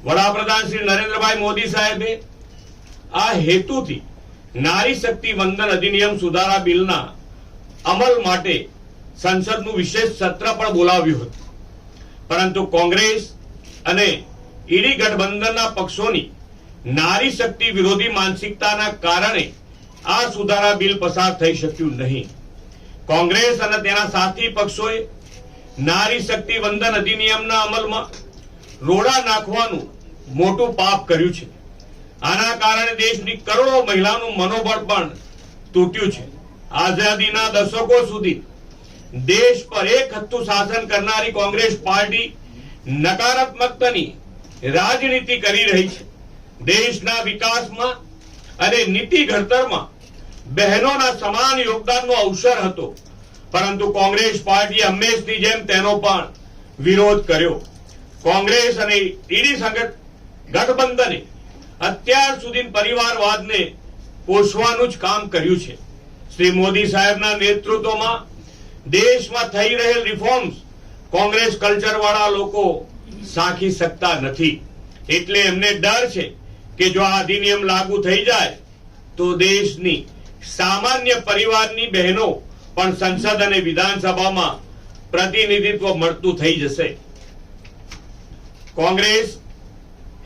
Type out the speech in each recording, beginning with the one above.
વડાપ્રધાન શ્રી નરેન્દ્રભાઈ મોદી સાહેબે આ હેતુથી નારી શક્તિ વંદન અધિનિયમ સુધારા બિલના અમલ માટે સંસદનું વિશેષ સત્ર પણ બોલાવ્યું હતું, પરંતુ કોંગ્રેસ અને ઈડી ગઠબંધનના પક્ષોની નારી શક્તિ વિરોધી માનસિકતાના કારણે આ સુધારા બિલ પસાર થઈ શક્યું નહીં. કોંગ્રેસ અને તેના સાથી પક્ષોએ નારી શક્તિ વંદન અધિનિયમના અમલમાં રોડા નાખવાનું મોટું પાપ કર્યું છે. આના કારણે દેશની કરોડો મહિલાનું મનોબળ પણ તૂટ્યું છે. આઝાદીના દશકો સુધી દેશ પર એક હત્તું શાસન કરનારી કોંગ્રેસ પાર્ટી નકારાત્મકતાની રાજનીતિ કરી રહી છે. દેશના વિકાસમાં અને નીતિ ઘડતરમાં બહેનોના સમાન યોગદાનનો અવસર હતો, પરંતુ કોંગ્રેસ પાર્ટીએ હંમેશની જેમ તેનો પણ વિરોધ કર્યો. કોંગ્રેસ અને ઈડી ગઠબંધને અત્યાર સુધી પરિવારવાદને પોષવાનું જ કામ કર્યું છે. શ્રી મોદી સાહેબના નેતૃત્વમાં દેશમાં થઈ રહેલ રિફોર્મ્સ કોંગ્રેસ કલ્ચર વાળા લોકો સાંખી શકતા નથી. એટલે એમને ડર છે કે જો આ અધિનિયમ લાગુ થઈ જાય તો દેશની સામાન્ય પરિવારની બહેનો પણ સંસદ અને વિધાનસભામાં પ્રતિનિધિત્વ મળતું થઈ જશે. કોંગ્રેસ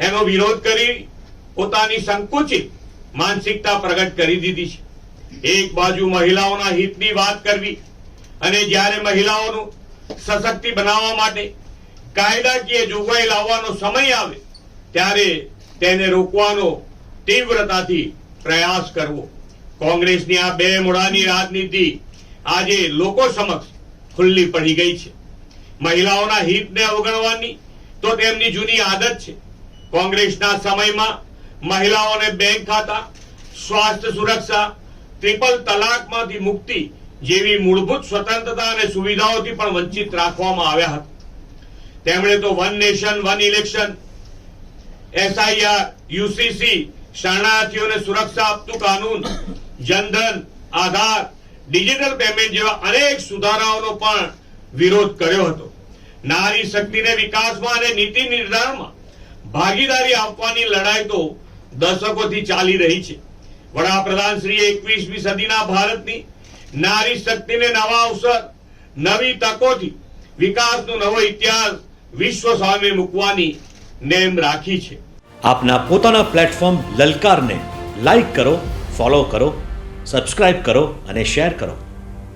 એનો વિરોધ કરી પોતાની સંકુચિત માનસિકતા પ્રગટ કરી દીધી છે. એક બાજુ મહિલાઓના હિતની વાત કરવી અને જ્યારે મહિલાઓનું સશક્તિ બનાવવા માટે કાયદાકીય જોગવાઈ લાવવાનો સમય આવે ત્યારે તેને રોકવાનો તીવ્રતાથી પ્રયાસ કરવો. કોંગ્રેસની આ બે મોઢાની રાજનીતિ આજે લોકો સમક્ષ ખુલ્લી પડી ગઈ છે. મહિલાઓના હિતને અવગણવાની તો તેમની જૂની આદત છે. કોંગ્રેસના સમયમાં મહિલાઓને બેંક ખાતા, સ્વાસ્થ્ય સુરક્ષા, ટ્રિપલ તલાકમાંથી મુક્તિ જેવી મૂળભૂત સ્વતંત્રતા અને સુવિધાઓથી પણ વંચિત રાખવામાં આવ્યા હતા. તેમણે તો one nation one election, SIR, UCC, શરણાર્થીઓને સુરક્ષા આપતું કાનૂન, જનધન, આધાર, ડિજિટલ પેમેન્ટ જેવા અનેક સુધારાઓનો પણ વિરોધ કર્યો હતો. નારી શક્તિને વિકાસમાં અને નીતિ નિર્ધારણમાં ભાગીદારી આપવાની લડાઈ તો દશકોથી ચાલી રહી છે. વડાપ્રધાન શ્રી 21મી સદીના ભારતની નારી શક્તિને નવા અવસર, નવી તકોથી વિકાસનો નવો ઇતિહાસ વિશ્વ સામે મૂકવાની નેમ રાખી છે. આપના પોતાના પ્લેટફોર્મ લલકારને લાઈક કરો, ફોલો કરો, સબસ્ક્રાઇબ કરો અને શેર કરો.